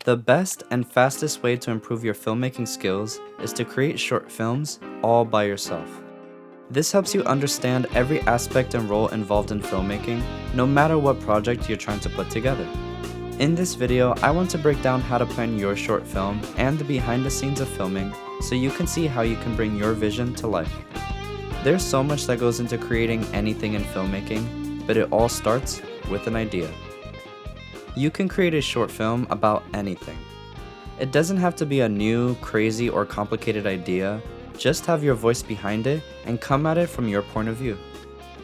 The best and fastest way to improve your filmmaking skills is to create short films all by yourself. This helps you understand every aspect and role involved in filmmaking, no matter what project you're trying to put together. In this video, I want to break down how to plan your short film and the behind the scenes of filming so you can see how you can bring your vision to life. There's so much that goes into creating anything in filmmaking, but it all starts with an idea. You can create a short film about anything. It doesn't have to be a new, crazy, or complicated idea. Just have your voice behind it and come at it from your point of view.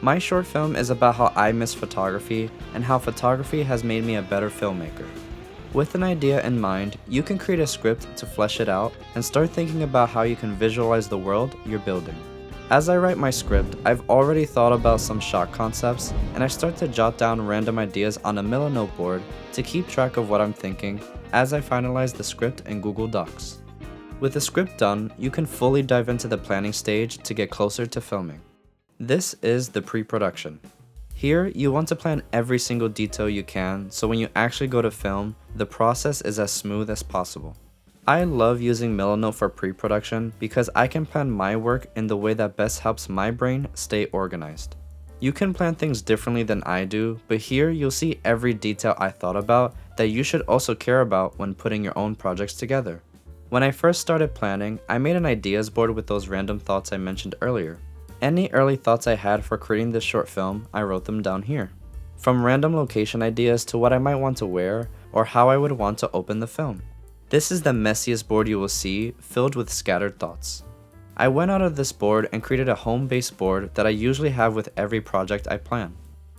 My short film is about how I miss photography and how photography has made me a better filmmaker. With an idea in mind, you can create a script to flesh it out and start thinking about how you can visualize the world you're building. As I write my script, I've already thought about some shot concepts, and I start to jot down random ideas on a Miller noteboard to keep track of what I'm thinking as I finalize the script in Google Docs. With the script done, you can fully dive into the planning stage to get closer to filming. This is the pre-production. Here, you want to plan every single detail you can, so when you actually go to film, the process is as smooth as possible. I love using Milanote for pre-production because I can plan my work in the way that best helps my brain stay organized. You can plan things differently than I do, but here you'll see every detail I thought about that you should also care about when putting your own projects together. When I first started planning, I made an ideas board with those random thoughts I mentioned earlier. Any early thoughts I had for creating this short film, I wrote them down here. From random location ideas to what I might want to wear or how I would want to open the film. This is the messiest board you will see, filled with scattered thoughts. I went out of this board and created a home-based board that I usually have with every project I plan.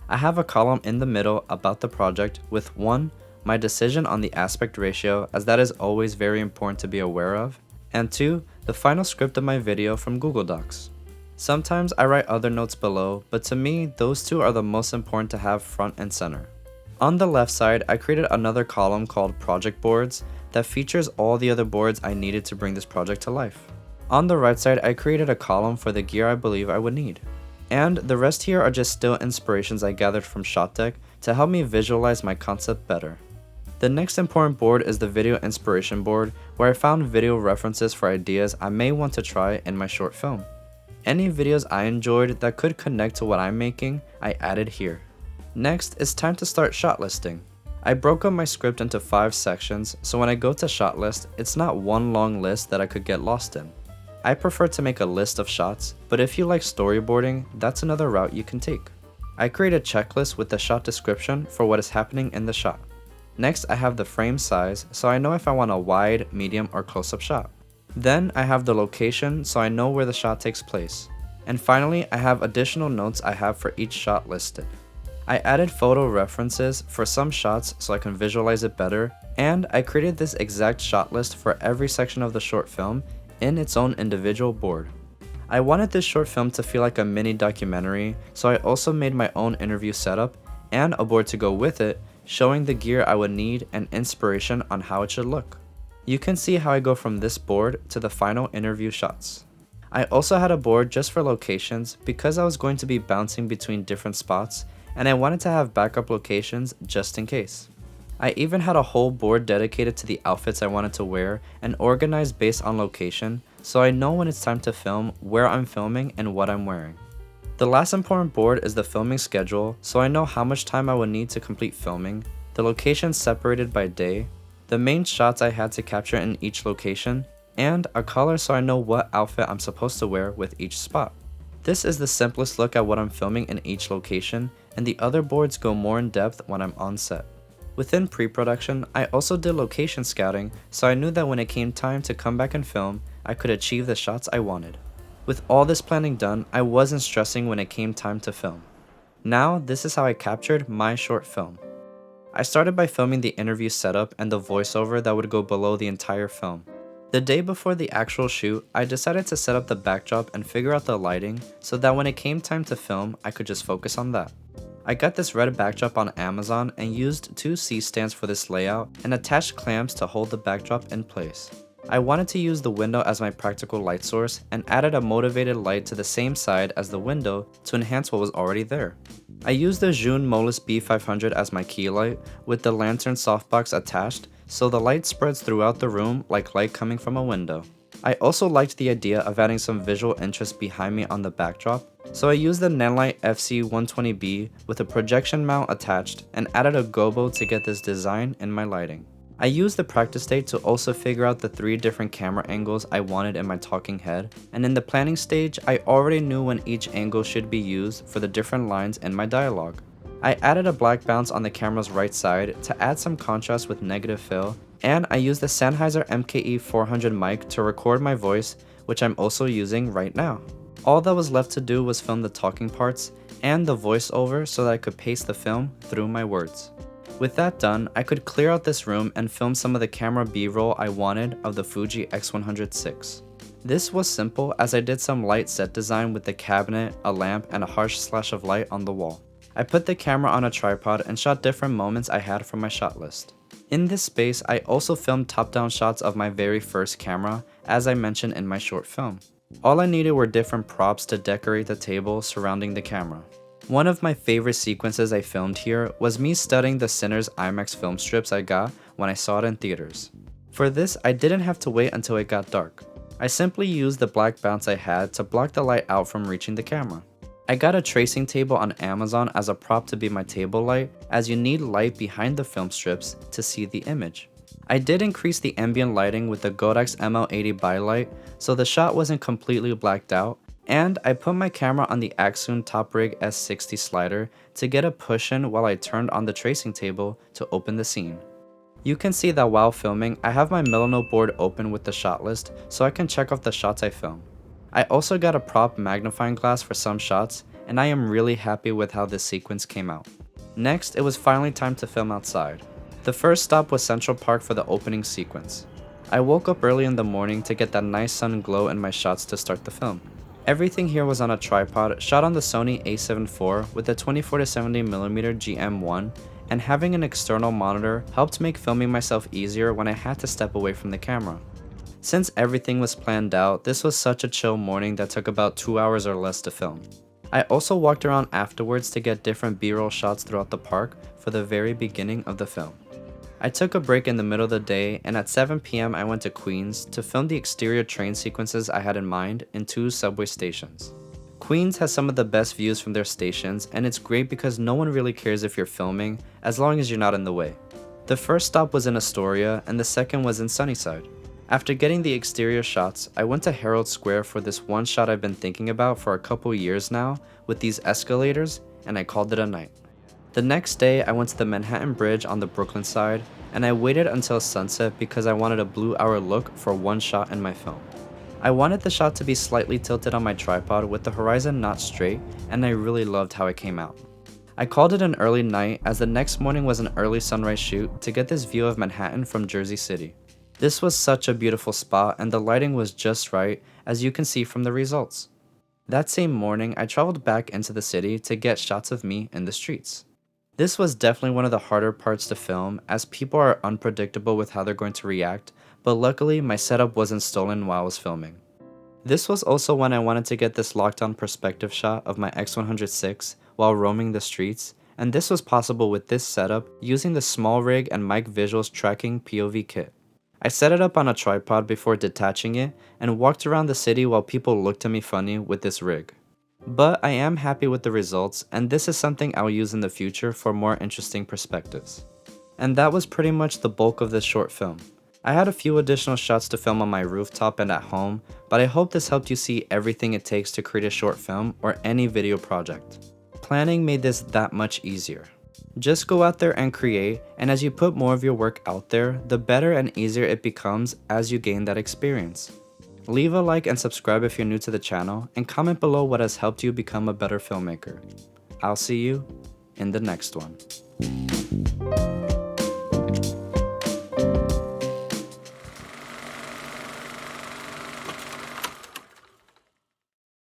I have a column in the middle about the project with 1. My decision on the aspect ratio, as that is always very important to be aware of, and 2. The final script of my video from Google Docs. Sometimes I write other notes below, but to me, those two are the most important to have front and center. On the left side, I created another column called Project Boards that features all the other boards I needed to bring this project to life. On the right side, I created a column for the gear I believe I would need. And the rest here are just still inspirations I gathered from ShotDeck to help me visualize my concept better. The next important board is the video inspiration board, where I found video references for ideas I may want to try in my short film. Any videos I enjoyed that could connect to what I'm making, I added here. Next, it's time to start shot listing. I broke up my script into 5 sections, so when I go to shot list, it's not one long list that I could get lost in. I prefer to make a list of shots, but if you like storyboarding, that's another route you can take. I create a checklist with the shot description for what is happening in the shot. Next, I have the frame size, so I know if I want a wide, medium, or close-up shot. Then I have the location, so I know where the shot takes place. And finally, I have additional notes I have for each shot listed. I added photo references for some shots so I can visualize it better, and I created this exact shot list for every section of the short film in its own individual board. I wanted this short film to feel like a mini documentary, so I also made my own interview setup and a board to go with it, showing the gear I would need and inspiration on how it should look. You can see how I go from this board to the final interview shots. I also had a board just for locations because I was going to be bouncing between different spots and I wanted to have backup locations just in case. I even had a whole board dedicated to the outfits I wanted to wear and organized based on location, so I know when it's time to film, where I'm filming, and what I'm wearing. The last important board is the filming schedule, so I know how much time I would need to complete filming, the locations separated by day, the main shots I had to capture in each location, and a color so I know what outfit I'm supposed to wear with each spot. This is the simplest look at what I'm filming in each location, and the other boards go more in depth when I'm on set. Within pre-production, I also did location scouting, so I knew that when it came time to come back and film, I could achieve the shots I wanted. With all this planning done, I wasn't stressing when it came time to film. Now, this is how I captured my short film. I started by filming the interview setup and the voiceover that would go below the entire film. The day before the actual shoot, I decided to set up the backdrop and figure out the lighting so that when it came time to film, I could just focus on that. I got this red backdrop on Amazon and used 2 C-stands for this layout and attached clamps to hold the backdrop in place. I wanted to use the window as my practical light source and added a motivated light to the same side as the window to enhance what was already there. I used the Zhiyun MOLUS B500 as my key light with the lantern softbox attached, so the light spreads throughout the room like light coming from a window. I also liked the idea of adding some visual interest behind me on the backdrop, so I used the Nanlite FC120B with a projection mount attached and added a gobo to get this design in my lighting. I used the practice day to also figure out the 3 different camera angles I wanted in my talking head, and in the planning stage, I already knew when each angle should be used for the different lines in my dialogue. I added a black bounce on the camera's right side to add some contrast with negative fill, and I used the Sennheiser MKE400 mic to record my voice, which I'm also using right now. All that was left to do was film the talking parts and the voiceover so that I could pace the film through my words. With that done, I could clear out this room and film some of the camera B-roll I wanted of the Fuji X100VI. This was simple as I did some light set design with the cabinet, a lamp, and a harsh slash of light on the wall. I put the camera on a tripod and shot different moments I had from my shot list. In this space, I also filmed top-down shots of my very first camera, as I mentioned in my short film. All I needed were different props to decorate the table surrounding the camera. One of my favorite sequences I filmed here was me studying the Sinners IMAX film strips I got when I saw it in theaters. For this, I didn't have to wait until it got dark. I simply used the black bounce I had to block the light out from reaching the camera. I got a tracing table on Amazon as a prop to be my table light, as you need light behind the film strips to see the image. I did increase the ambient lighting with the Godox ML80 bylight so the shot wasn't completely blacked out, and I put my camera on the Axoon Top Rig S60 slider to get a push in while I turned on the tracing table to open the scene. You can see that while filming, I have my Milano board open with the shot list so I can check off the shots I film. I also got a prop magnifying glass for some shots, and I am really happy with how this sequence came out. Next, it was finally time to film outside. The first stop was Central Park for the opening sequence. I woke up early in the morning to get that nice sun glow in my shots to start the film. Everything here was on a tripod shot on the Sony a7 IV with a 24-70mm GM1, and having an external monitor helped make filming myself easier when I had to step away from the camera. Since everything was planned out, this was such a chill morning that took about 2 hours or less to film. I also walked around afterwards to get different B-roll shots throughout the park for the very beginning of the film. I took a break in the middle of the day, and at 7 PM I went to Queens to film the exterior train sequences I had in mind in 2 subway stations. Queens has some of the best views from their stations, and it's great because no one really cares if you're filming as long as you're not in the way. The first stop was in Astoria, and the second was in Sunnyside. After getting the exterior shots, I went to Herald Square for this one shot I've been thinking about for a couple years now with these escalators, and I called it a night. The next day, I went to the Manhattan Bridge on the Brooklyn side, and I waited until sunset because I wanted a blue hour look for one shot in my film. I wanted the shot to be slightly tilted on my tripod with the horizon not straight, and I really loved how it came out. I called it an early night as the next morning was an early sunrise shoot to get this view of Manhattan from Jersey City. This was such a beautiful spot, and the lighting was just right, as you can see from the results. That same morning, I traveled back into the city to get shots of me in the streets. This was definitely one of the harder parts to film, as people are unpredictable with how they're going to react, but luckily my setup wasn't stolen while I was filming. This was also when I wanted to get this lockdown perspective shot of my X100VI while roaming the streets, and this was possible with this setup using the small rig and mic visuals tracking POV kit. I set it up on a tripod before detaching it and walked around the city while people looked at me funny with this rig. But I am happy with the results, and this is something I'll use in the future for more interesting perspectives. And that was pretty much the bulk of this short film. I had a few additional shots to film on my rooftop and at home, but I hope this helped you see everything it takes to create a short film or any video project. Planning made this that much easier. Just go out there and create, and as you put more of your work out there, the better and easier it becomes as you gain that experience. Leave a like and subscribe if you're new to the channel, and comment below what has helped you become a better filmmaker. I'll see you in the next one.